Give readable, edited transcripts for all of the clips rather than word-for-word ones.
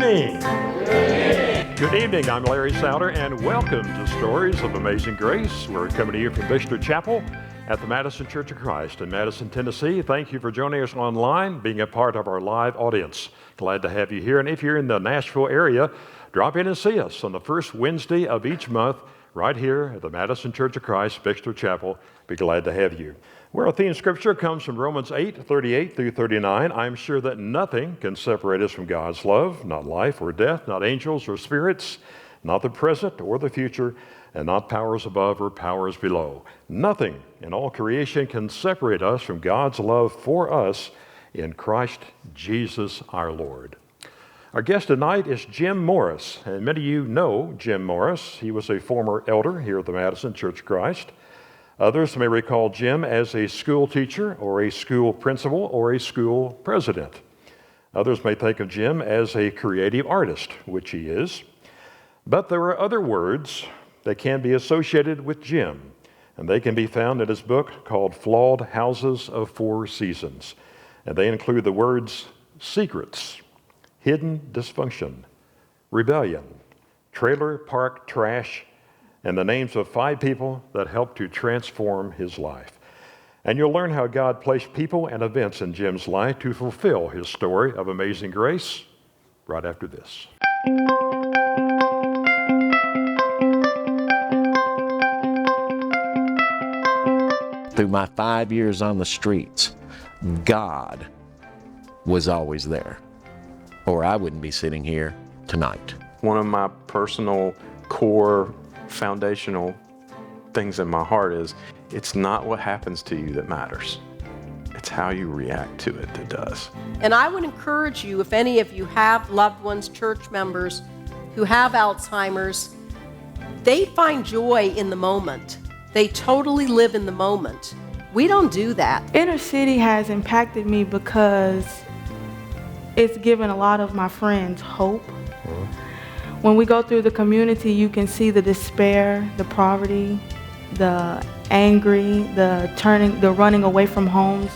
morning. Good evening. I'm Larry Souter, and welcome to Stories of Amazing Grace. We're coming to you from Bicester Chapel at the Madison Church of Christ in Madison, Tennessee. Thank you for joining us online, being a part of our live audience. Glad to have you here. And if you're in the Nashville area, drop in and see us on the first Wednesday of each month right here at the Madison Church of Christ, Bicester Chapel. Be glad to have you. Well, our theme scripture comes from Romans 8:38 through 39. I'm sure that nothing can separate us from God's love, not life or death, not angels or spirits, not the present or the future, and not powers above or powers below. Nothing in all creation can separate us from God's love for us in Christ Jesus our Lord. Our guest tonight is Jim Morris, and many of you know Jim Morris. He was a former elder here at the Madison Church of Christ. Others may recall Jim as a school teacher or a school principal or a school president. Others may think of Jim as a creative artist, which he is. But there are other words that can be associated with Jim, and they can be found in his book called Flawed Houses of Four Seasons. And they include the words secrets, hidden dysfunction, rebellion, trailer park trash, and the names of 5 people that helped to transform his life. And you'll learn how God placed people and events in Jim's life to fulfill his story of amazing grace right after this. Through my 5 years on the streets, God was always there, or I wouldn't be sitting here tonight. One of my personal core foundational things in my heart is it's not what happens to you that matters. It's how you react to it that does. And I would encourage you, if any of you have loved ones, church members who have Alzheimer's, they find joy in the moment. They totally live in the moment. We don't do that. Inner city has impacted me because it's given a lot of my friends hope. When we go through the community, you can see the despair, the poverty, the angry, the running away from homes.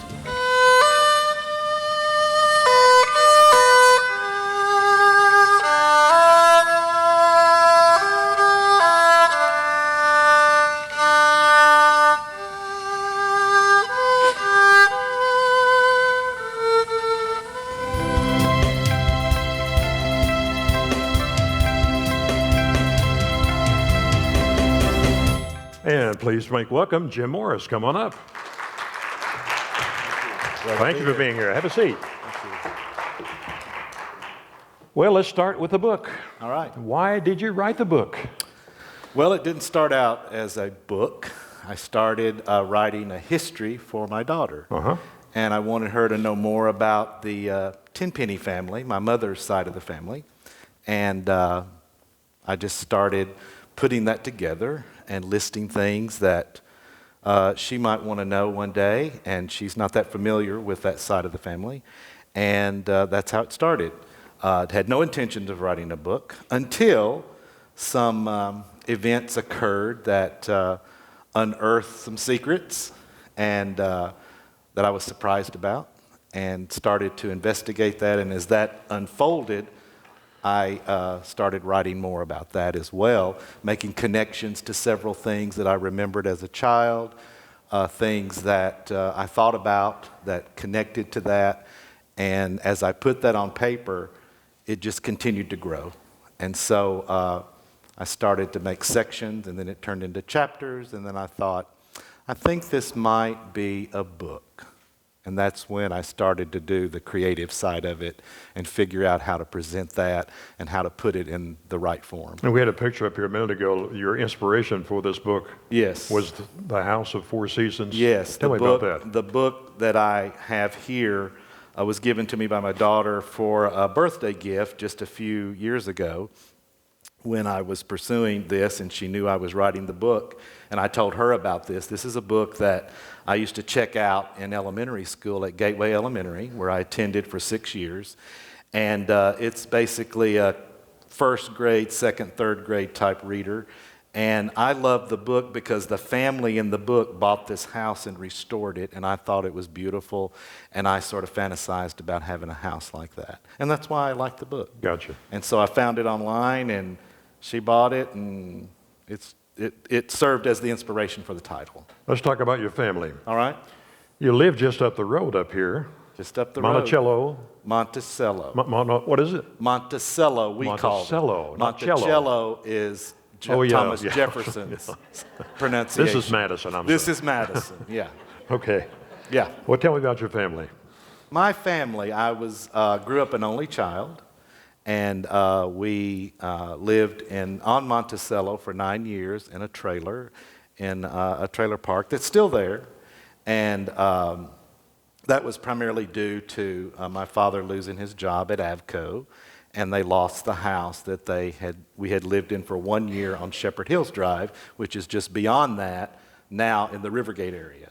And please make welcome Jim Morris. Come on up. Thank you for being here. Have a seat. Well, let's start with the book. All right. Why did you write the book? Well, it didn't start out as a book. I started writing a history for my daughter. And I wanted her to know more about the Tenpenny family, my mother's side of the family. And I just started putting that together and listing things that she might want to know one day, and she's not that familiar with that side of the family. And that's how it started. It had no intention of writing a book until some events occurred that unearthed some secrets and that I was surprised about, and started to investigate that. And as that unfolded, I started writing more about that as well, making connections to several things that I remembered as a child, things that I thought about that connected to that. And as I put that on paper, it just continued to grow. And so I started to make sections, and then it turned into chapters, and then I thought, I think this might be a book. And that's when I started to do the creative side of it and figure out how to present that and how to put it in the right form. And we had a picture up here a minute ago. Your inspiration for this book was the House of Four Seasons. Yes. Tell me about that. The book that I have here was given to me by my daughter for a birthday gift just a few years ago when I was pursuing this, and she knew I was writing the book. And I told her about this. This is a book that I used to check out in elementary school at Gateway Elementary, where I attended for 6 years. And it's basically a first grade, second, third grade type reader. And I love the book because the family in the book bought this house and restored it, and I thought it was beautiful, and I sort of fantasized about having a house like that. And that's why I like the book. Gotcha. And so I found it online, and she bought it, and it served as the inspiration for the title. Let's talk about your family. All right? You live just up the road up here. Just up the road. Monticello. Monticello. What is it? Monticello, we call it. Monticello, not cello. Monticello is Thomas Jefferson's pronunciation. This is Madison, This is Madison, yeah. Okay. Yeah. Well, tell me about your family. My family, I grew up an only child, and we lived on Monticello for 9 years in a trailer park that's still there. And that was primarily due to my father losing his job at Avco, and they lost the house that we had lived in for 1 year on Shepherd Hills Drive, which is just beyond that now in the Rivergate area.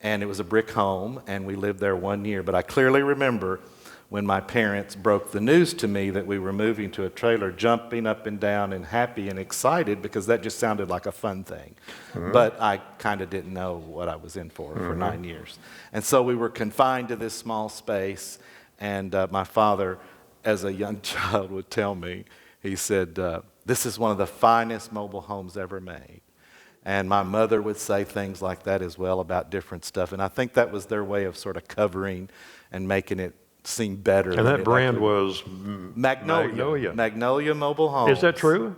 And it was a brick home, and we lived there 1 year. But I clearly remember when my parents broke the news to me that we were moving to a trailer, jumping up and down and happy and excited, because that just sounded like a fun thing. Mm-hmm. But I kind of didn't know what I was in for 9 years. And so we were confined to this small space, and my father, as a young child, would tell me, he said, this is one of the finest mobile homes ever made. And my mother would say things like that as well about different stuff. And I think that was their way of sort of covering and making it seem better. And that brand was Magnolia. Magnolia Mobile Homes. Is that true?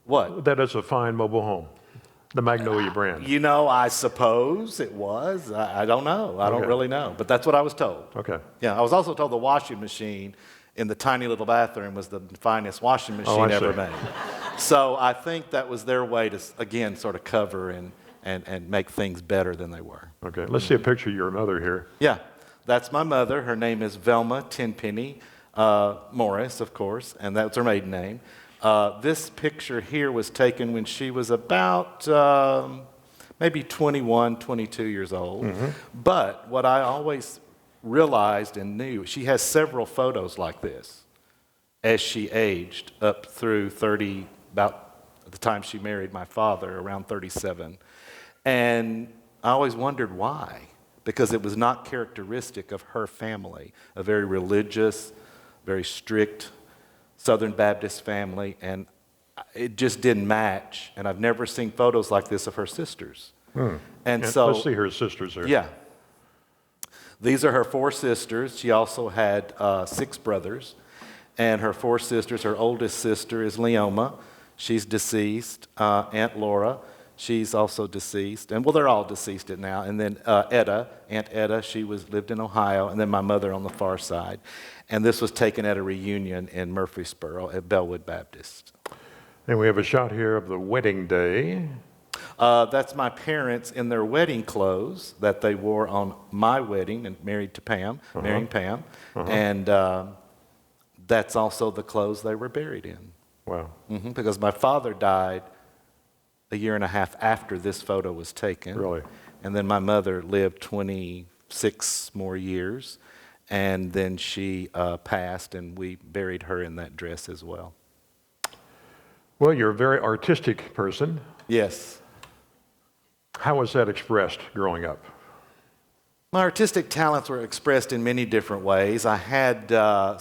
What? That is a fine mobile home. The Magnolia brand. You know, I suppose it was. I don't know. I don't really know. But that's what I was told. Okay. Yeah, I was also told the washing machine in the tiny little bathroom was the finest washing machine ever made. So I think that was their way to, again, sort of cover and make things better than they were. Okay, let's see a picture of your mother here. Yeah, that's my mother. Her name is Velma Tenpenny Morris, of course, and that's her maiden name. This picture here was taken when she was about maybe 21, 22 years old. Mm-hmm. But what I always realized and knew, she has several photos like this as she aged up through 30, about the time she married my father, around 37. And I always wondered why, because it was not characteristic of her family, a very religious, very strict Southern Baptist family, and it just didn't match. And I've never seen photos like this of her sisters. And so let's see her sisters there. Yeah. These are her 4 sisters. She also had 6 brothers. And her 4 sisters, her oldest sister is Leoma. She's deceased. Aunt Laura, she's also deceased. And well, they're all deceased now. And then Etta, Aunt Etta, she lived in Ohio. And then my mother on the far side. And this was taken at a reunion in Murfreesboro at Bellwood Baptist. And we have a shot here of the wedding day. That's my parents in their wedding clothes that they wore on my wedding and married to Pam, marrying Pam. And that's also the clothes they were buried in. Wow. Because my father died a year and a half after this photo was taken. Really? And then my mother lived 26 more years. And then she passed, and we buried her in that dress as well. Well, you're a very artistic person. Yes. How was that expressed growing up? My artistic talents were expressed in many different ways. I had I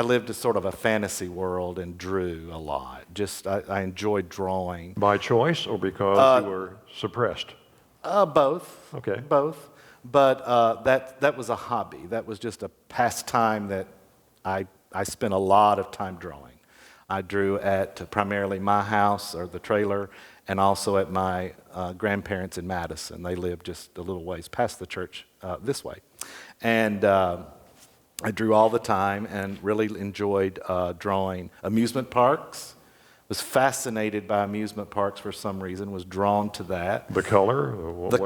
lived a sort of a fantasy world and drew a lot. I enjoyed drawing. By choice or because you were suppressed? Both. Okay. Both. But that was a hobby. That was just a pastime that I spent a lot of time drawing. I drew at primarily my house or the trailer, and also at my grandparents in Madison. They lived just a little ways past the church this way. And I drew all the time and really enjoyed drawing amusement parks. Was fascinated by amusement parks for some reason, was drawn to that. The color?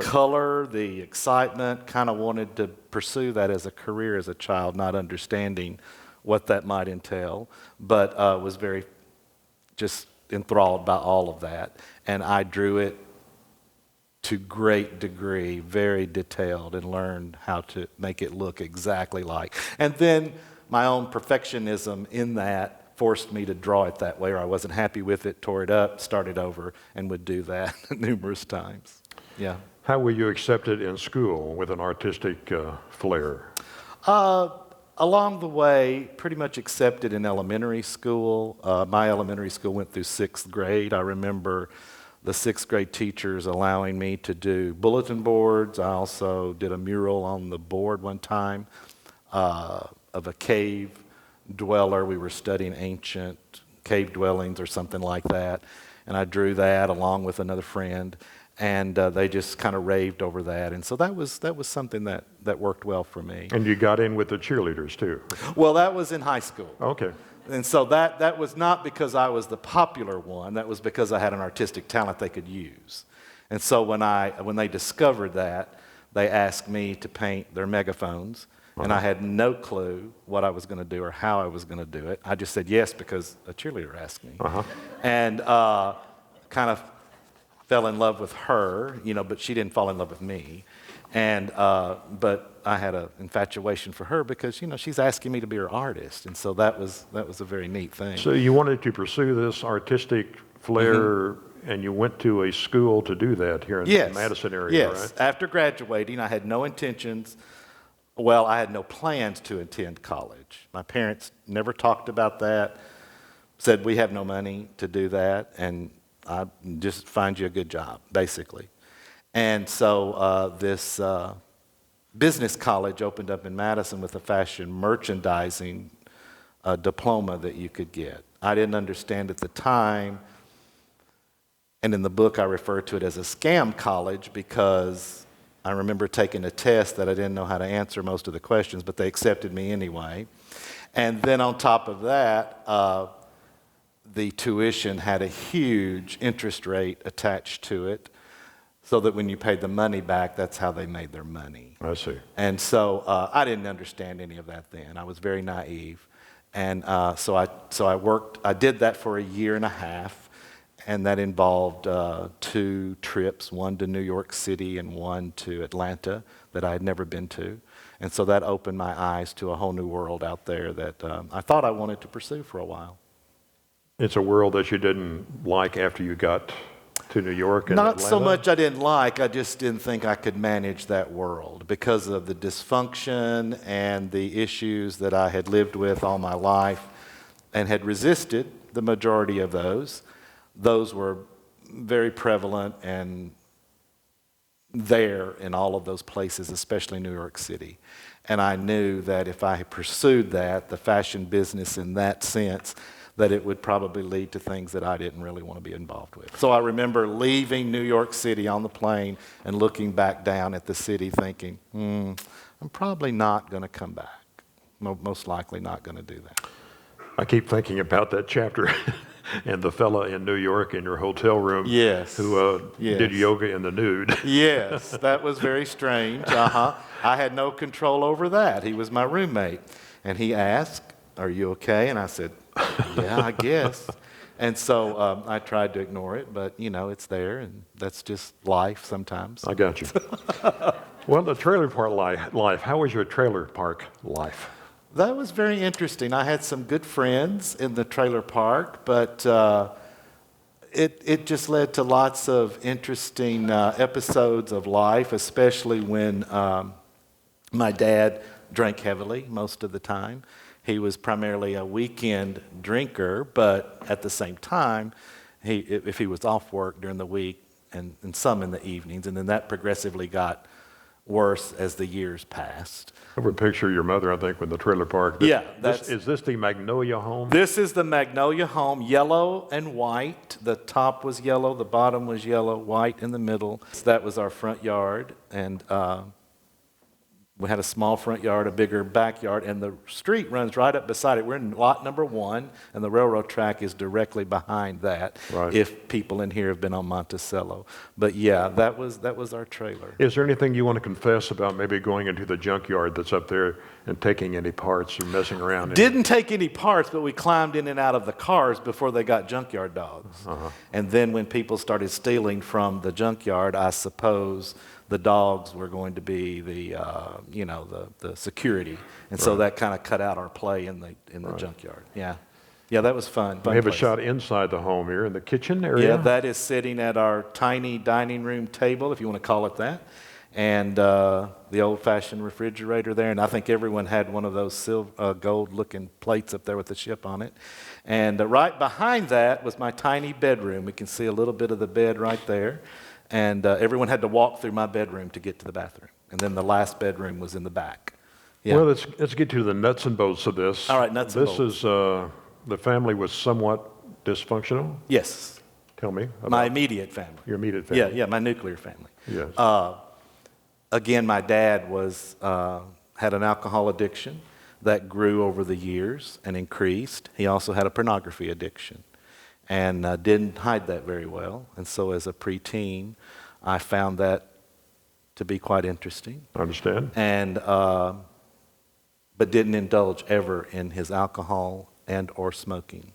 Color, the excitement, kind of wanted to pursue that as a career as a child, not understanding what that might entail, but was very just enthralled by all of that. And I drew it to great degree, very detailed, and learned how to make it look exactly like. And then my own perfectionism in that forced me to draw it that way, or I wasn't happy with it, tore it up, started over, and would do that numerous times. Yeah. How were you accepted in school with an artistic flair? Along the way, pretty much accepted in elementary school. My elementary school went through 6th grade. I remember the 6th grade teachers allowing me to do bulletin boards. I also did a mural on the board one time of a cave dweller. We were studying ancient cave dwellings or something like that. And I drew that along with another friend. And they just kind of raved over that. And so that was something that worked well for me. And you got in with the cheerleaders too? Well, that was in high school. Okay. And so that was not because I was the popular one. That was because I had an artistic talent they could use. And so when they discovered that, they asked me to paint their megaphones. And I had no clue what I was going to do or how I was going to do it. I just said yes because a cheerleader asked me. And kind of fell in love with her, but she didn't fall in love with me. And but I had an infatuation for her because she's asking me to be her artist, and so that was a very neat thing. So you wanted to pursue this artistic flair, and you went to a school to do that here in the Madison area, yes. right? After graduating, I had no intentions. Well, I had no plans to attend college. My parents never talked about that. Said we have no money to do that, and I just find you a good job, basically. And so this business college opened up in Madison with a fashion merchandising diploma that you could get. I didn't understand at the time, and in the book I refer to it as a scam college because I remember taking a test that I didn't know how to answer most of the questions, but they accepted me anyway. And then on top of that, the tuition had a huge interest rate attached to it, so that when you paid the money back, that's how they made their money. I see. And so I didn't understand any of that then. I was very naive. And so I did that for a year and a half, and that involved 2 trips, one to New York City and one to Atlanta that I had never been to. And so that opened my eyes to a whole new world out there that I thought I wanted to pursue for a while. It's a world that you didn't like after you got to New York and Not Atlanta? so much I didn't like, I just didn't think I could manage that world because of the dysfunction and the issues that I had lived with all my life and had resisted the majority of those. Those were very prevalent and there in all of those places, especially New York City. And I knew that if I had pursued that, the fashion business in that sense, that it would probably lead to things that I didn't really want to be involved with. So I remember leaving New York City on the plane and looking back down at the city thinking, I'm probably not going to come back. Most likely not going to do that. I keep thinking about that chapter and the fella in New York in your hotel room who did yoga in the nude. Yes, that was very strange. I had no control over that. He was my roommate. And he asked, "Are you okay?" And I said, "Yeah, I guess." And so I tried to ignore it, but it's there, and that's just life sometimes. I got you. Well, the trailer park life. How was your trailer park life? That was very interesting. I had some good friends in the trailer park, but it just led to lots of interesting episodes of life, especially when my dad drank heavily most of the time. He was primarily a weekend drinker, but at the same time, if he was off work during the week and some in the evenings, and then that progressively got worse as the years passed. I have a picture of your mother, I think, with the trailer park. Is this the Magnolia home? This is the Magnolia home, yellow and white. The top was yellow, the bottom was yellow, white in the middle. That was our front yard, and we had a small front yard, a bigger backyard, and the street runs right up beside it. We're in lot number 1, and the railroad track is directly behind that, if people in here have been on Monticello. But yeah, that was our trailer. Is there anything you want to confess about maybe going into the junkyard that's up there and taking any parts or messing around? Didn't take any parts, but we climbed in and out of the cars before they got junkyard dogs. And then when people started stealing from the junkyard, I suppose the dogs were going to be the security, and so that kind of cut out our play in the junkyard. Yeah. Yeah, that was fun. We have a place. shot inside the home here in the kitchen area. Yeah, that is sitting at our tiny dining room table, if you want to call it that, and the old-fashioned refrigerator there. And I think everyone had one of those gold-looking plates up there with the ship on it. And right behind that was my tiny bedroom. We can see a little bit of the bed right there. And everyone had to walk through my bedroom to get to the bathroom. And then the last bedroom was in the back. Yeah. Well, let's get to the nuts and bolts of this. All right, nuts and bolts. This is, the family was somewhat dysfunctional. Yes. Tell me about My immediate family. your immediate family. Yeah, my nuclear family. Yes. Again, my dad had an alcohol addiction that grew over the years and increased. He also had a pornography addiction and didn't hide that very well. And so as a preteen, I found that to be quite interesting. I understand. And but didn't indulge ever in his alcohol and or smoking.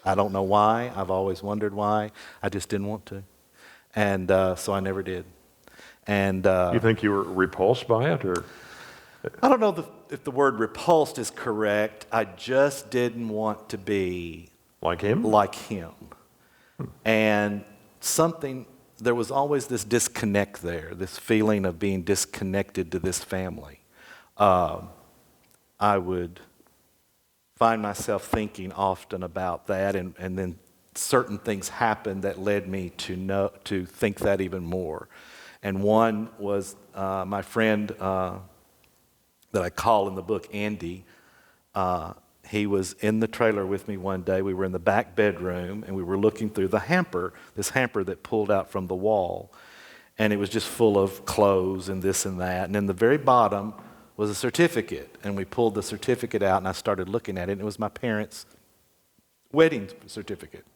I don't know why. I've always wondered why. I just didn't want to. And so I never did. And You think you were repulsed by it, or? I don't know if the word repulsed is correct. I just didn't want to be Like him? like him. And there was always this disconnect there, this feeling of being disconnected to this family. I would find myself thinking often about that, and then certain things happened that led me to think that even more. And one was my friend that I call in the book Andy. He was in the trailer with me one day. We were in the back bedroom, and we were looking through this hamper that pulled out from the wall. And it was just full of clothes and this and that. And in the very bottom was a certificate. And we pulled the certificate out, and I started looking at it. And it was my parents' wedding certificate.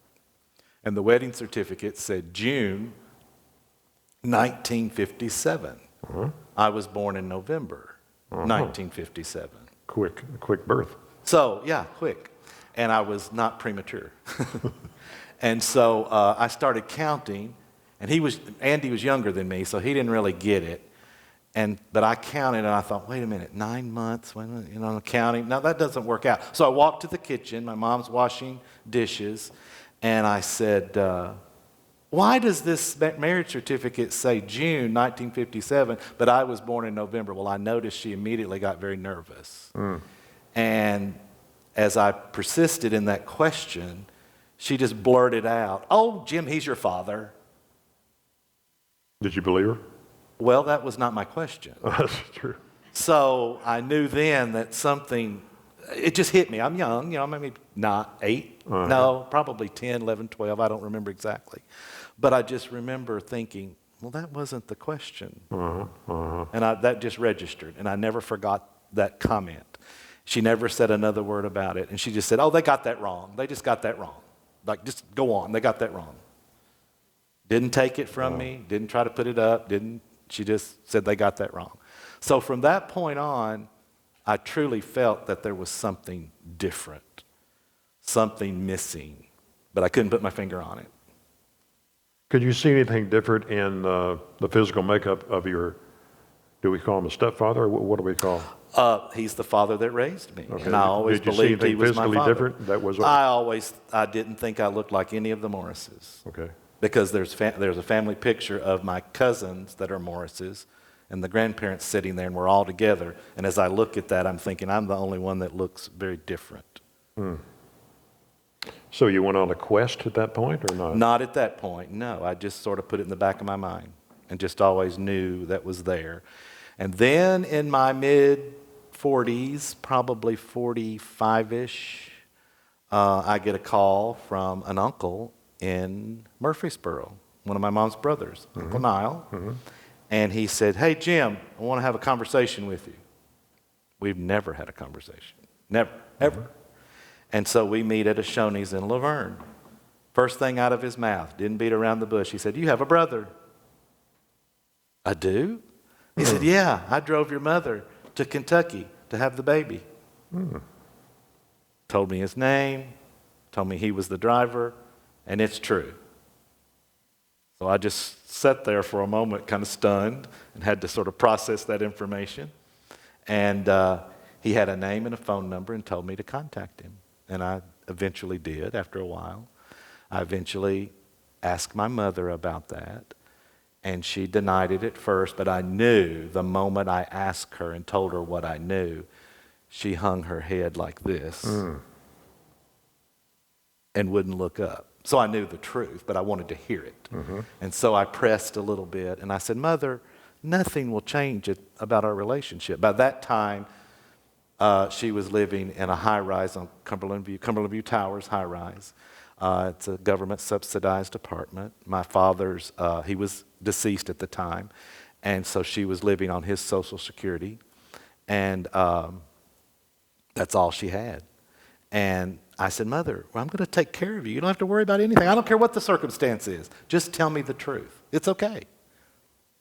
And the wedding certificate said June 1957. Uh-huh. I was born in November 1957. Quick birth. So, yeah, quick. And I was not premature. And so I started counting, and Andy was younger than me, so he didn't really get it. But I counted, and I thought, wait a minute, 9 months, I'm counting. No, that doesn't work out. So I walked to the kitchen. My mom's washing dishes, and I said, why does this marriage certificate say June 1957, but I was born in November? Well, I noticed she immediately got very nervous. And as I persisted in that question, she just blurted out, "Oh, Jim, he's your father." Did you believe her? Well, that was not my question. That's true. So I knew then that it just hit me. I'm young, maybe not 8. Uh-huh. No, probably 10, 11, 12. I don't remember exactly. But I just remember thinking, well, that wasn't the question. And that just registered, and I never forgot that comment. She never said another word about it, and she just said, "Oh, they got that wrong. They just got that wrong. Like, just go on. They got that wrong." Didn't take it from me, didn't try to put it up, she just said they got that wrong. So from that point on, I truly felt that there was something different, something missing, but I couldn't put my finger on it. Could you see anything different in the physical makeup of your, do we call him a stepfather, or what do we call? He's the father that raised me, Okay. and I always Did you see believed he anything was my physically father. different? That was I didn't think I looked like any of the Morrises. Okay. Because there's a family picture of my cousins that are Morrises, and the grandparents sitting there, and we're all together. And as I look at that, I'm thinking I'm the only one that looks very different. So you went on a quest at that point, or not? Not at that point, no. I just sort of put it in the back of my mind and just always knew that was there. And then in my mid-40s, probably 45-ish, I get a call from an uncle in Murfreesboro, one of my mom's brothers, Uncle Niall. And he said, "Hey, Jim, I want to have a conversation with you." We've never had a conversation. Never, ever. And so we meet at a Shoney's in Laverne. First thing out of his mouth, didn't beat around the bush. He said, "You have a brother." "I do?" He said, "Yeah, I drove your mother to Kentucky to have the baby." Told me his name, told me he was the driver, and it's true. So I just sat there for a moment, kind of stunned, and had to sort of process that information. And he had a name and a phone number and told me to contact him. And eventually did after a while. I eventually asked my mother about that, and she denied it at first, but I knew the moment I asked her and told her what I knew, she hung her head like this and wouldn't look up. So I knew the truth, but I wanted to hear it. And so I pressed a little bit, and I said, Mother, nothing will change about our relationship. By that time, she was living in a high-rise on Cumberland View Towers, high-rise. It's a government-subsidized apartment. My father's, he was deceased at the time, and so she was living on his Social Security, and that's all she had. And I said, Mother, well, I'm going to take care of you. You don't have to worry about anything. I don't care what the circumstance is. Just tell me the truth. It's okay.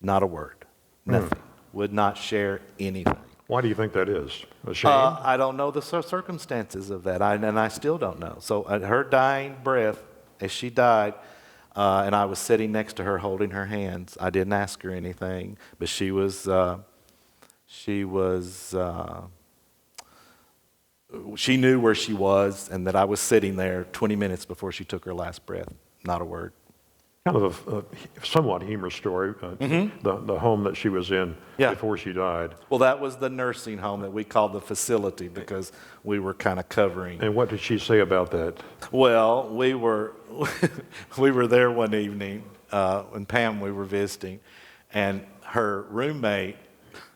Not a word. Nothing. Would not share anything. Why do you think that is? A shame? I don't know the circumstances of that, and I still don't know. So at her dying breath, as she died, and I was sitting next to her holding her hands, I didn't ask her anything, but she knew where she was and that I was sitting there 20 minutes before she took her last breath. Not a word. Kind of a somewhat humorous story, the home that she was in before she died. Well, that was the nursing home that we called the facility because we were kind of covering. And what did she say about that? Well, we were there one evening when Pam, we were visiting, and her roommate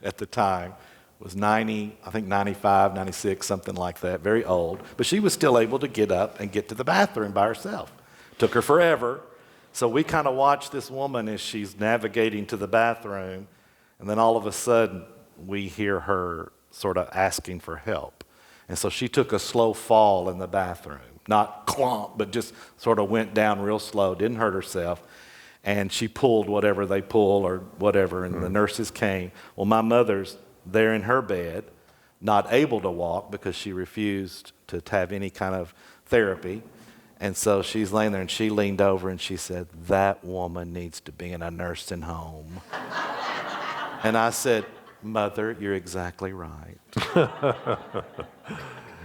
at the time was 90, I think 95, 96, something like that, very old. But she was still able to get up and get to the bathroom by herself. Took her forever. So we kind of watched this woman as she's navigating to the bathroom, and then all of a sudden we hear her sort of asking for help. And so she took a slow fall in the bathroom, not clomp, but just sort of went down real slow, didn't hurt herself. And she pulled whatever they pull or whatever, and the nurses came. Well, my mother's there in her bed, not able to walk because she refused to have any kind of therapy. And so she's laying there, and she leaned over and she said, that woman needs to be in a nursing home. And I said, Mother, you're exactly right.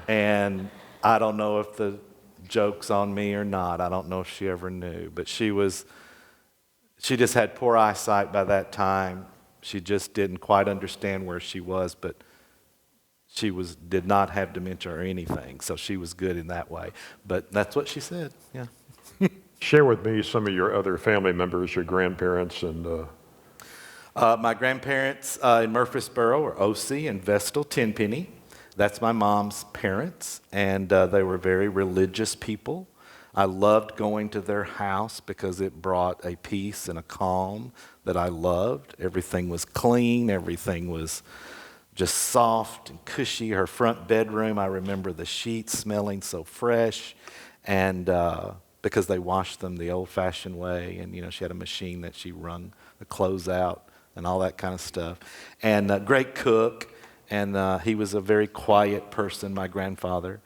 And I don't know if the joke's on me or not. I don't know if she ever knew. But she just had poor eyesight by that time. She just didn't quite understand where she was, but she did not have dementia or anything, so she was good in that way. But that's what she said, yeah. Share with me some of your other family members, your grandparents, and... My grandparents in Murfreesboro are O.C. and Vestal Tenpenny. That's my mom's parents, and they were very religious people. I loved going to their house because it brought a peace and a calm that I loved. Everything was clean, everything was just soft and cushy. Her front bedroom, I remember the sheets smelling so fresh, and because they washed them the old-fashioned way, and she had a machine that she wrung the clothes out and all that kind of stuff. And great cook, and he was a very quiet person, my grandfather,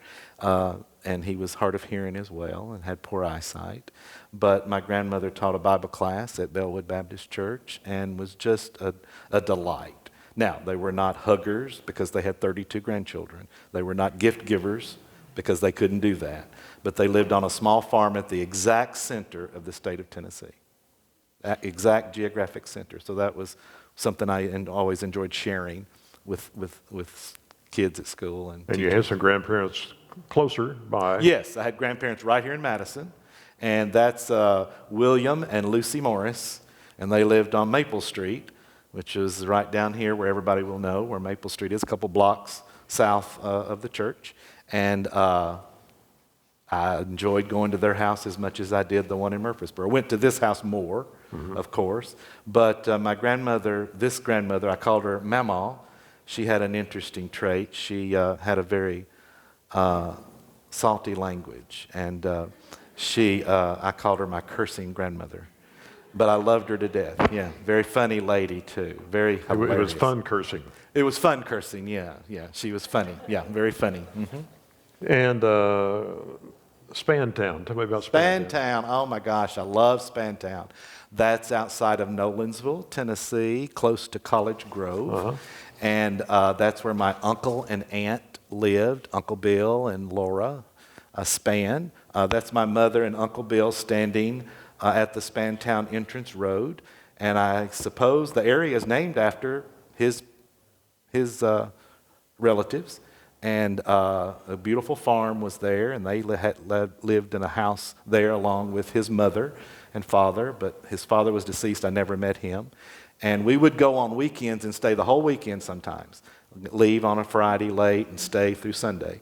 and he was hard of hearing as well and had poor eyesight. But my grandmother taught a Bible class at Bellwood Baptist Church and was just a delight. Now, they were not huggers because they had 32 grandchildren. They were not gift givers because they couldn't do that. But they lived on a small farm at the exact center of the state of Tennessee, that exact geographic center. So that was something I always enjoyed sharing with kids at school. And you had some grandparents closer by? Yes, I had grandparents right here in Madison, and that's William and Lucy Morris, and they lived on Maple Street, which is right down here where everybody will know where Maple Street is, a couple blocks south of the church. And I enjoyed going to their house as much as I did the one in Murfreesboro. I went to this house more, of course. But my grandmother, this grandmother, I called her Mama. She had an interesting trait. She had a very salty language. And I called her my cursing grandmother. But I loved her to death. Yeah, very funny lady too. Very hilarious. It was fun cursing. It was fun cursing. Yeah. She was funny. Yeah, very funny. And Spantown. Tell me about Spantown. Spantown. Oh my gosh, I love Spantown. That's outside of Nolensville, Tennessee, close to College Grove, and that's where my uncle and aunt lived. Uncle Bill and Laura. Span. That's my mother and Uncle Bill standing at the Spantown entrance road. And I suppose the area is named after his relatives. And a beautiful farm was there, and they lived in a house there along with his mother and father. But his father was deceased. I never met him. And we would go on weekends and stay the whole weekend sometimes. Leave on a Friday late and stay through Sunday.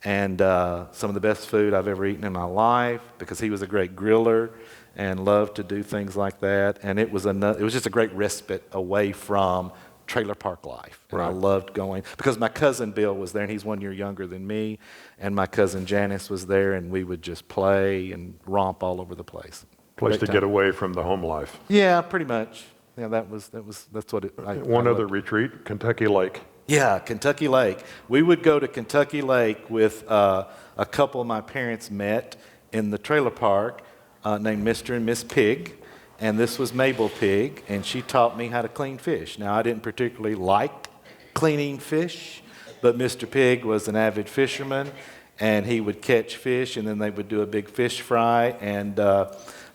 And some of the best food I've ever eaten in my life, because he was a great griller and loved to do things like that. And it was just a great respite away from trailer park life. And I loved going, because my cousin Bill was there, and he's 1 year younger than me, and my cousin Janice was there, and we would just play and romp all over the place. Place to get away from the home life. Yeah, pretty much. Yeah, that's what it. One other retreat, Kentucky Lake. Yeah, Kentucky Lake. We would go to Kentucky Lake with a couple of my parents met in the trailer park named Mr. and Miss Pig. And this was Mabel Pig, and she taught me how to clean fish. Now, I didn't particularly like cleaning fish, but Mr. Pig was an avid fisherman, and he would catch fish, and then they would do a big fish fry. And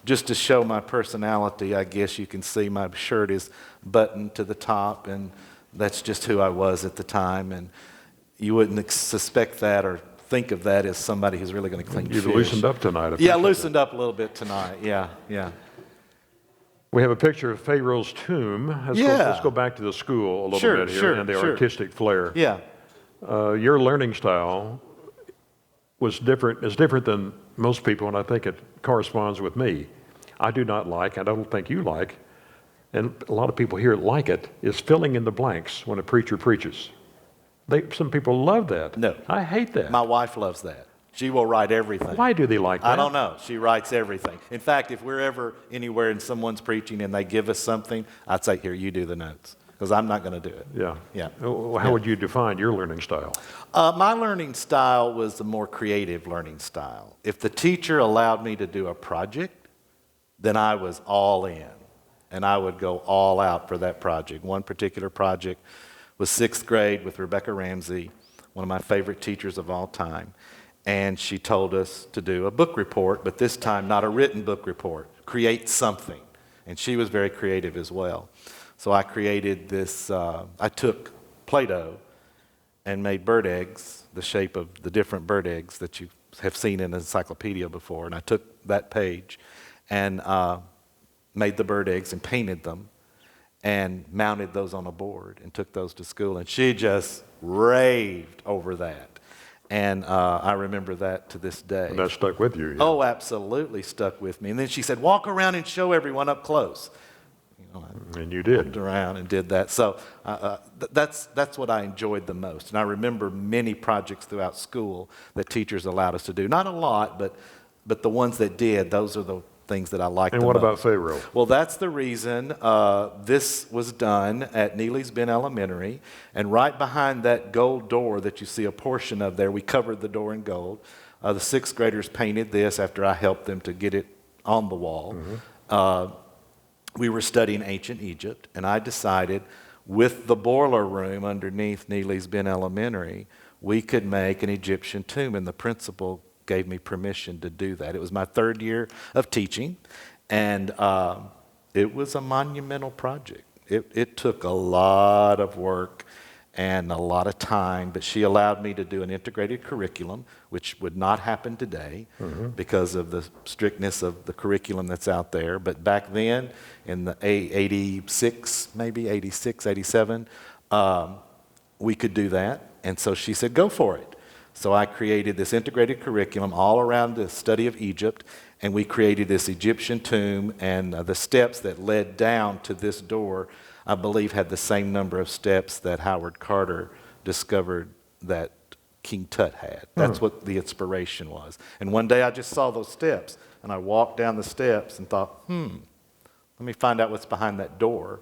just to show my personality, I guess you can see my shirt is buttoned to the top, and that's just who I was at the time. And you wouldn't suspect that or think of that as somebody who's really going to clean fish. You've loosened up tonight. Yeah, loosened up a little bit tonight. Yeah. We have a picture of Pharaoh's tomb. Let's go back to the school a little bit here and the artistic flair. Yeah. Your learning style is different than most people, and I think it corresponds with me. I don't think you like, and a lot of people here like it, is filling in the blanks when a preacher preaches. Some people love that. No. I hate that. My wife loves that. She will write everything. Why do they like that? I don't know. She writes everything. In fact, if we're ever anywhere and someone's preaching and they give us something, I'd say, here, you do the notes, because I'm not going to do it. Yeah. How would you define your learning style? My learning style was the more creative learning style. If the teacher allowed me to do a project, then I was all in, and I would go all out for that project. One particular project was 6th grade with Rebecca Ramsey, one of my favorite teachers of all time. And she told us to do a book report, but this time not a written book report, create something. And she was very creative as well. So I created this, I took Play-Doh and made bird eggs, the shape of the different bird eggs that you have seen in an encyclopedia before. And I took that page and made the bird eggs and painted them and mounted those on a board and took those to school. And she just raved over that. And I remember that to this day. And that stuck with you? Yeah. Oh, absolutely stuck with me. And then she said, walk around and show everyone up close. And you did. Walked around and did that. So that's what I enjoyed the most. And I remember many projects throughout school that teachers allowed us to do. Not a lot, but the ones that did, those are the things that I liked the most. And what about Pharaoh? Well, that's the reason this was done at Neely's Bend Elementary. And right behind that gold door that you see a portion of there, we covered the door in gold. The 6th graders painted this after I helped them to get it on the wall. Mm-hmm. We were studying ancient Egypt, and I decided with the boiler room underneath Neely's Bend Elementary, we could make an Egyptian tomb, and the principal gave me permission to do that. It was my 3rd year of teaching, and it was a monumental project. It took a lot of work and a lot of time, but she allowed me to do an integrated curriculum, which would not happen today because of the strictness of the curriculum that's out there. But back then, in the 86, maybe 86, 87, we could do that. And so she said, go for it. So I created this integrated curriculum all around the study of Egypt, and we created this Egyptian tomb, and the steps that led down to this door, I believe, had the same number of steps that Howard Carter discovered that King Tut had. That's what the inspiration was. And one day I just saw those steps, and I walked down the steps and thought, let me find out what's behind that door.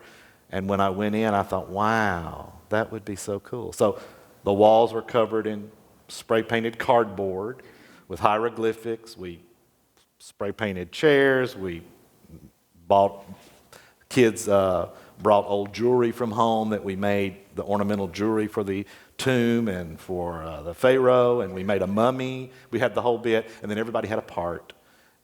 And when I went in, I thought, wow, that would be so cool. So the walls were covered in spray-painted cardboard with hieroglyphics. We spray-painted chairs. We bought, kids brought old jewelry from home that we made the ornamental jewelry for the tomb and for the Pharaoh, and we made a mummy. We had the whole bit, and then everybody had a part,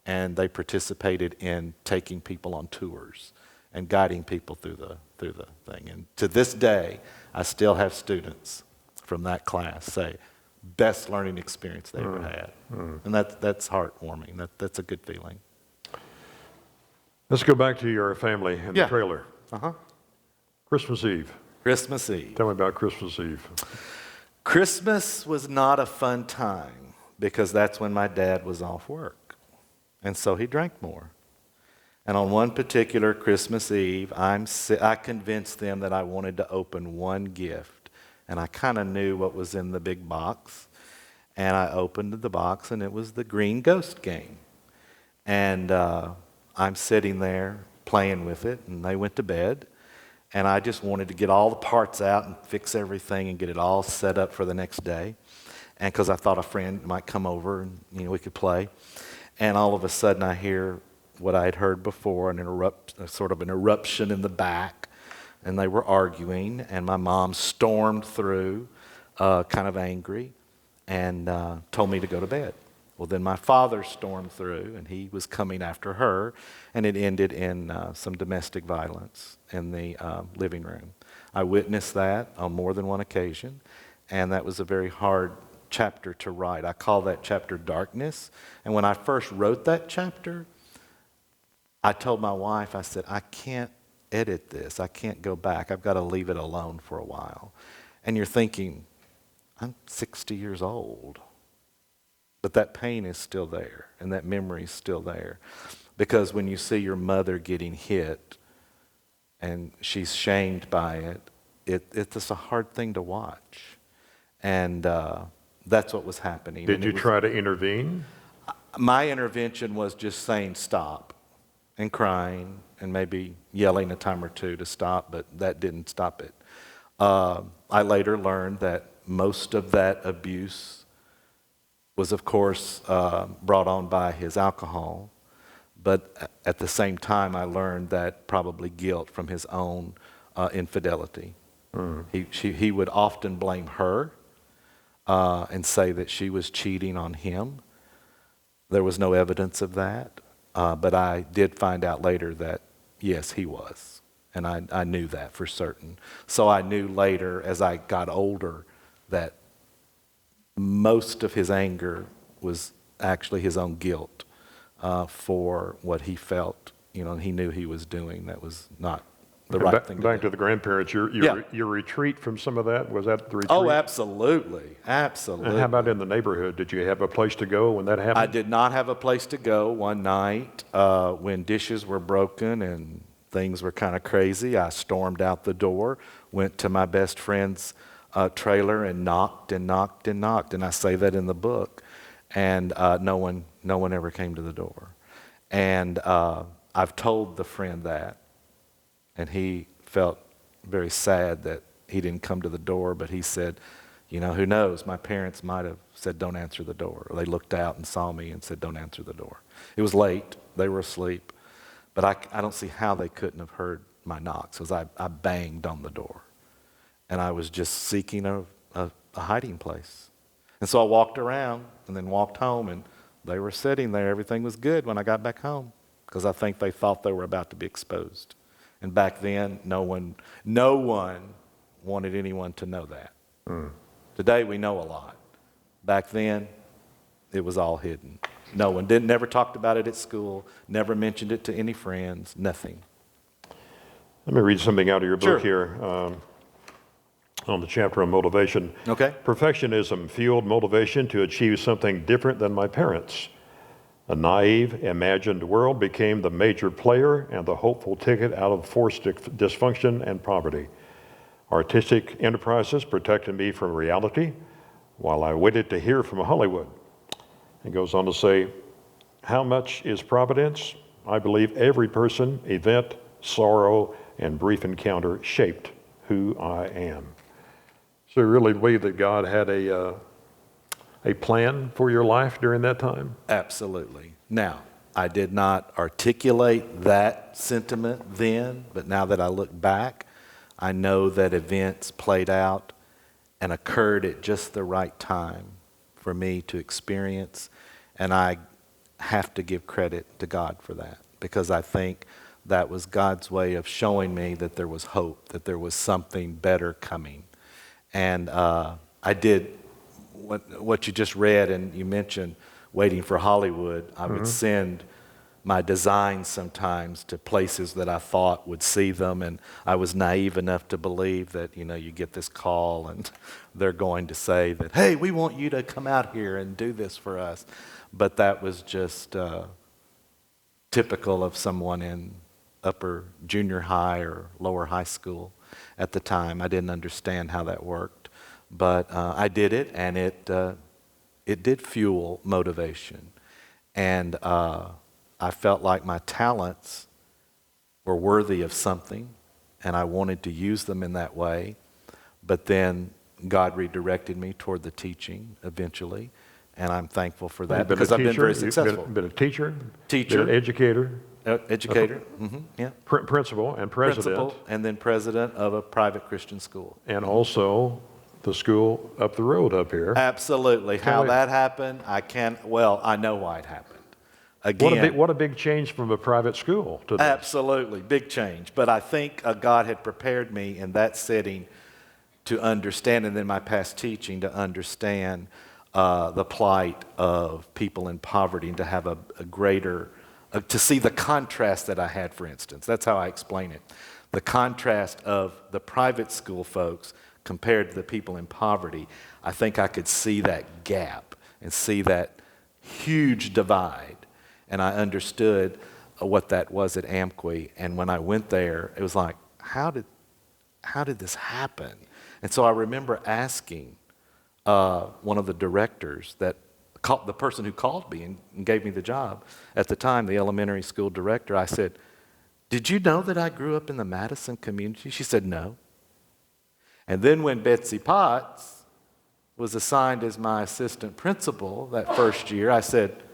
and they participated in taking people on tours and guiding people through the thing. And to this day, I still have students from that class say, best learning experience they ever had. And that's heartwarming. That's a good feeling. Let's go back to your family in the trailer. Christmas Eve. Christmas Eve. Tell me about Christmas Eve. Christmas was not a fun time because that's when my dad was off work. And so he drank more. And on one particular Christmas Eve, I convinced them that I wanted to open one gift. And I kind of knew what was in the big box. And I opened the box, and it was the Green Ghost game. And I'm sitting there playing with it, and they went to bed. And I just wanted to get all the parts out and fix everything and get it all set up for the next day. And because I thought a friend might come over and we could play. And all of a sudden I hear what I had heard before, sort of an eruption in the back. And they were arguing, and my mom stormed through, kind of angry, and told me to go to bed. Well, then my father stormed through, and he was coming after her, and it ended in some domestic violence in the living room. I witnessed that on more than one occasion, and that was a very hard chapter to write. I call that chapter Darkness, and when I first wrote that chapter, I told my wife, I said, I can't edit this. I can't go back. I've got to leave it alone for a while. And you're thinking, I'm 60 years old. But that pain is still there, and that memory is still there. Because when you see your mother getting hit, and she's shamed by it, it's a hard thing to watch. And that's what was happening. Did you try to intervene? My intervention was just saying stop, and crying, and maybe yelling a time or two to stop, but that didn't stop it. I later learned that most of that abuse was, of course, brought on by his alcohol. But at the same time, I learned that probably guilt from his own infidelity. He would often blame her and say that she was cheating on him. There was no evidence of that. But I did find out later that, yes, he was. And I knew that for certain. So I knew later, as I got older, that most of his anger was actually his own guilt for what he felt, and he knew he was doing that was not the right thing to do. Back to the grandparents, your retreat from some of that, was that the retreat? Oh, absolutely. Absolutely. And how about in the neighborhood? Did you have a place to go when that happened? I did not have a place to go one night when dishes were broken and things were kind of crazy. I stormed out the door, went to my best friend's trailer and knocked and knocked and knocked. And I say that in the book. And no one ever came to the door. And I've told the friend that. And he felt very sad that he didn't come to the door, but he said, who knows, my parents might have said, don't answer the door. Or they looked out and saw me and said, don't answer the door. It was late. They were asleep. But I don't see how they couldn't have heard my knocks, because I banged on the door. And I was just seeking a hiding place. And so I walked around and then walked home, and they were sitting there. Everything was good when I got back home, because I think they thought they were about to be exposed. And back then, no one wanted anyone to know that. Today, we know a lot. Back then, it was all hidden. No one never talked about it at school, never mentioned it to any friends, nothing. Let me read something out of your book Sure. here on the chapter on motivation. Okay. Perfectionism fueled motivation to achieve something different than my parents. A naive, imagined world became the major player and the hopeful ticket out of forced dysfunction and poverty. Artistic enterprises protected me from reality while I waited to hear from Hollywood. It goes on to say, how much is providence? I believe every person, event, sorrow, and brief encounter shaped who I am. So you really believe that God had a plan for your life during that time? Absolutely. Now, I did not articulate that sentiment then, but now that I look back, I know that events played out and occurred at just the right time for me to experience. And I have to give credit to God for that, because I think that was God's way of showing me that there was hope, that there was something better coming. And I did what you just read, and you mentioned waiting for Hollywood. I would send my designs sometimes to places that I thought would see them, and I was naive enough to believe that, you get this call and they're going to say that, hey, we want you to come out here and do this for us. But that was just typical of someone in upper junior high or lower high school at the time. I didn't understand how that worked, but I did it, and it did fuel motivation. And I felt like my talents were worthy of something, and I wanted to use them in that way. But then God redirected me toward the teaching eventually, and I'm thankful for that because I've been very successful. You've been a teacher, Teacher, been an educator, educator, yeah, principal, and president, principal, and then president of a private Christian school. and also the school up the road up here. Absolutely. How that happened, I know why it happened. Again, What a big change from a private school to this. absolutely, big change. But I think God had prepared me in that setting to understand, and then my past teaching to understand the plight of people in poverty, and to have a greater, to see the contrast that I had, for instance. That's how I explain it. The contrast of the private school folks compared to the people in poverty. I think I could see that gap and see that huge divide. And I understood what that was at Amqui. And when I went there, it was like, how did this happen? And so I remember asking one of the directors, the person who called me and gave me the job at the time, the elementary school director, I said, did you know that I grew up in the Madison community? She said, no. And then when Betsy Potts was assigned as my assistant principal that first year, I said,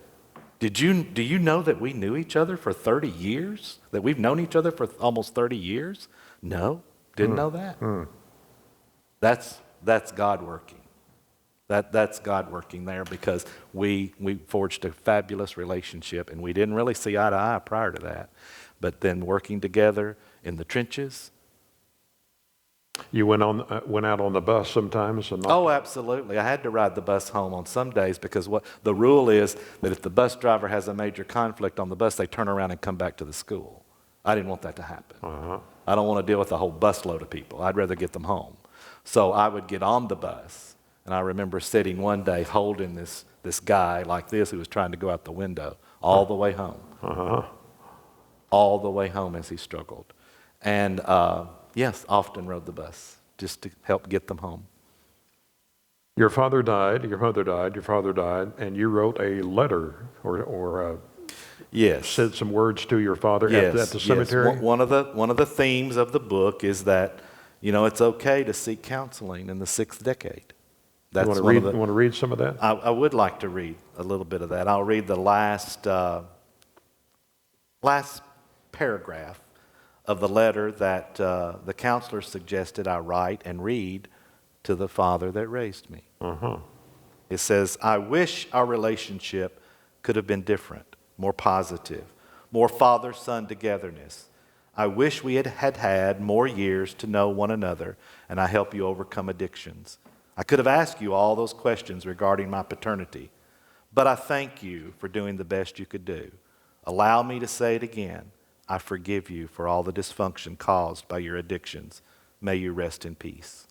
do you know that we knew each other for 30 years? That we've known each other for almost 30 years? No, didn't know that. That's God working. That's God working there, because we forged a fabulous relationship, and we didn't really see eye to eye prior to that. But then working together in the trenches. You went out on the bus sometimes? Oh, absolutely. I had to ride the bus home on some days, because what the rule is that if the bus driver has a major conflict on the bus, they turn around and come back to the school. I didn't want that to happen. I don't want to deal with a whole busload of people. I'd rather get them home. So I would get on the bus, and I remember sitting one day holding this guy like this who was trying to go out the window all the way home. All the way home as he struggled. And yes, often rode the bus just to help get them home. Your father died, your mother died, your father died, and you wrote a letter or yes, said some words to your father at the cemetery? Yes. One of the themes of the book is that, it's okay to seek counseling in the 6th decade. You want to read some of that? I would like to read a little bit of that. I'll read the last paragraph of the letter that the counselor suggested I write and read to the father that raised me. It says, I wish our relationship could have been different, more positive, more father-son togetherness. I wish we had more years to know one another, and I help you overcome addictions. I could have asked you all those questions regarding my paternity, but I thank you for doing the best you could do. Allow me to say it again. I forgive you for all the dysfunction caused by your addictions. May you rest in peace.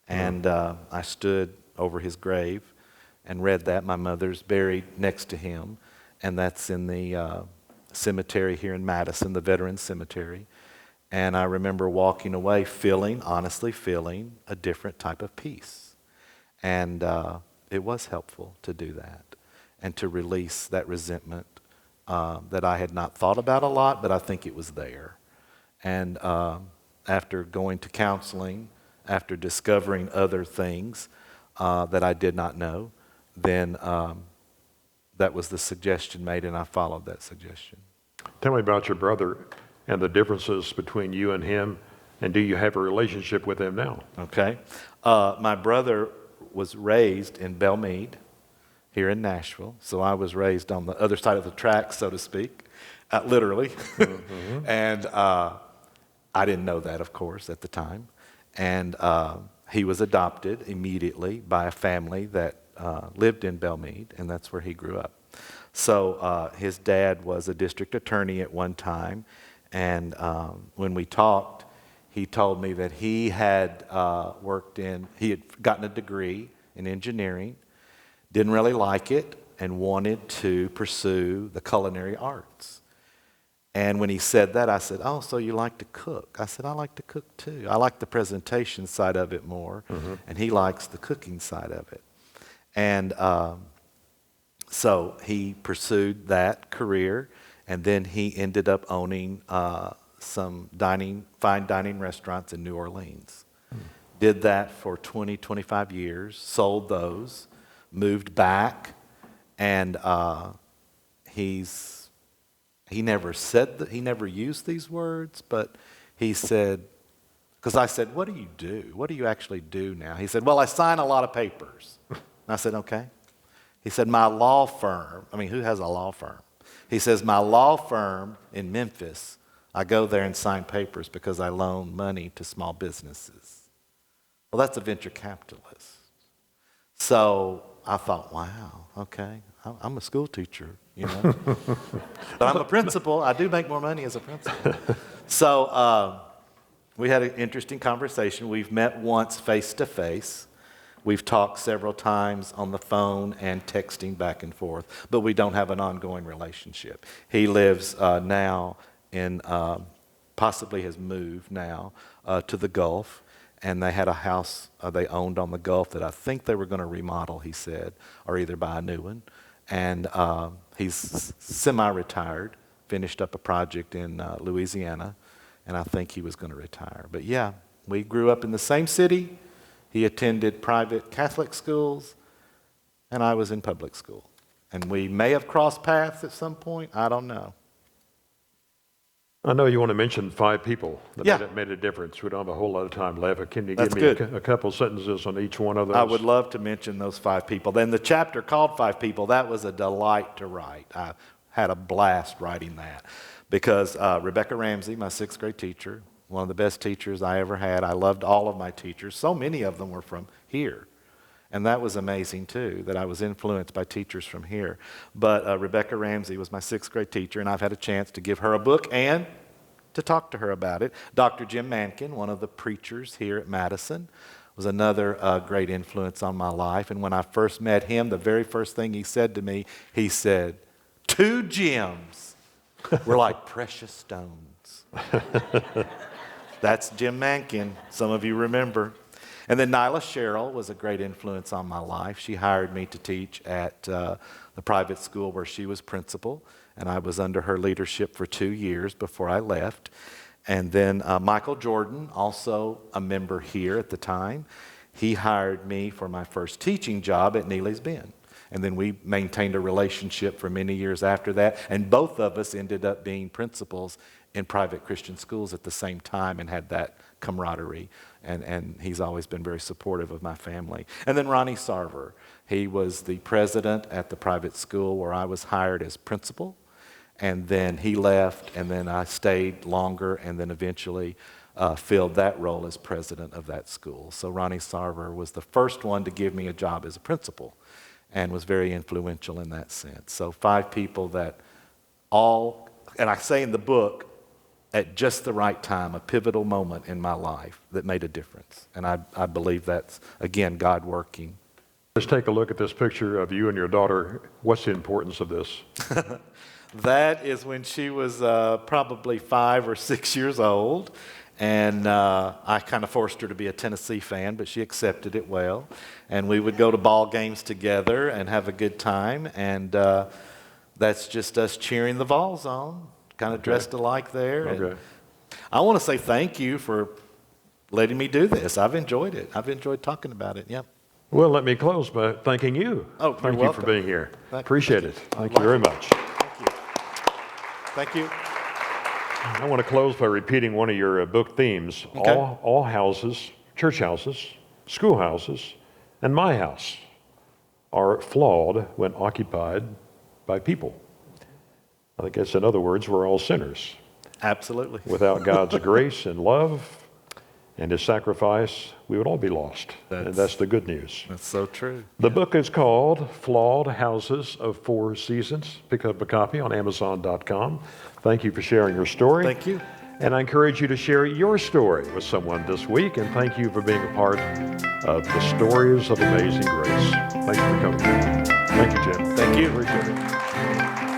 And I stood over his grave and read that. My mother's buried next to him, and that's in the cemetery here in Madison, the Veterans Cemetery. And I remember walking away honestly feeling a different type of peace. And it was helpful to do that and to release that resentment that I had not thought about a lot, but I think it was there. And after going to counseling, after discovering other things that I did not know, then that was the suggestion made, and I followed that suggestion. Tell me about your brother and the differences between you and him And do you have a relationship with them now? Okay. My brother was raised in Belmead here in Nashville. So I was raised on the other side of the tracks, so to speak, literally. And I didn't know that, of course, at the time. And he was adopted immediately by a family that lived in Belmead, and that's where he grew up. So his dad was a district attorney at one time, and when we talked, he told me that he had he had gotten a degree in engineering, didn't really like it, and wanted to pursue the culinary arts. And when he said that, I said, "Oh, so you like to cook?" I said, "I like to cook too. I like the presentation side of it more, and he likes the cooking side of it." And so he pursued that career, and then he ended up owning some fine dining restaurants in New Orleans. Did that for 20, 25 years, sold those, moved back, and he never said that, he never used these words, but he said, because I said, "What do you do? What do you actually do now?" He said, "Well, I sign a lot of papers." And I said, "Okay." He said, "My law firm," I mean, who has a law firm? He says, "My law firm in Memphis, I go there and sign papers because I loan money to small businesses." Well, that's a venture capitalist. So I thought, wow, okay, I'm a school teacher, you know. But I'm a principal. I do make more money as a principal. So we had an interesting conversation. We've met once face to face. We've talked several times on the phone and texting back and forth, but we don't have an ongoing relationship. He lives now in, possibly has moved now to the Gulf, and they had a house they owned on the Gulf that I think they were going to remodel, he said, or either buy a new one. And he's semi-retired, finished up a project in Louisiana, and I think he was going to retire. But yeah, we grew up in the same city. He attended private Catholic schools, and I was in public school. And we may have crossed paths at some point. I don't know. I know you want to mention 5 people that Yeah. made a difference. We don't have a whole lot of time left, but can you That's give me good. a couple sentences on each one of those? I would love to mention those 5 people. Then the chapter called 5 People, that was a delight to write. I had a blast writing that because Rebecca Ramsey, my 6th grade teacher, one of the best teachers I ever had. I loved all of my teachers. So many of them were from here. And that was amazing too, that I was influenced by teachers from here. But Rebecca Ramsey was my 6th grade teacher, and I've had a chance to give her a book and to talk to her about it. Dr. Jim Mankin, one of the preachers here at Madison, was another great influence on my life. And when I first met him, the very first thing he said to me, he said, "2 gems were like precious stones." That's Jim Mankin. Some of you remember. And then Nyla Sherrill was a great influence on my life. She hired me to teach at the private school where she was principal, and I was under her leadership for 2 years before I left. And then Michael Jordan, also a member here at the time, he hired me for my first teaching job at Neely's Bend. And then we maintained a relationship for many years after that, and both of us ended up being principals in private Christian schools at the same time and had that camaraderie. And he's always been very supportive of my family. And then Ronnie Sarver, he was the president at the private school where I was hired as principal. And then he left, and then I stayed longer, and then eventually filled that role as president of that school. So Ronnie Sarver was the first one to give me a job as a principal and was very influential in that sense. So 5 people that all, and I say in the book, at just the right time, a pivotal moment in my life that made a difference. And I believe that's, again, God working. Let's take a look at this picture of you and your daughter. What's the importance of this? That is when she was probably 5 or 6 years old. And I kind of forced her to be a Tennessee fan, but she accepted it well. And we would go to ball games together and have a good time. And that's just us cheering the Vols on, kind of dressed alike there. Okay. And I want to say thank you for letting me do this. I've enjoyed it. I've enjoyed talking about it. Yep. Well, let me close by thanking you. Oh, you're Thank you welcome. for being here. Thank Appreciate you. it. Thank you very much. Thank you. Thank you. I want to close by repeating one of your book themes. Okay. All houses, church houses, schoolhouses, and my house are flawed when occupied by people. I guess in other words, we're all sinners. Absolutely. Without God's grace and love and his sacrifice, we would all be lost. And that's the good news. That's so true. The book is called Flawed Houses of Four Seasons. Pick up a copy on Amazon.com. Thank you for sharing your story. Thank you. And I encourage you to share your story with someone this week. And thank you for being a part of the Stories of Amazing Grace. Thank you for coming. Thank you, Jim. Thank you. Appreciate it.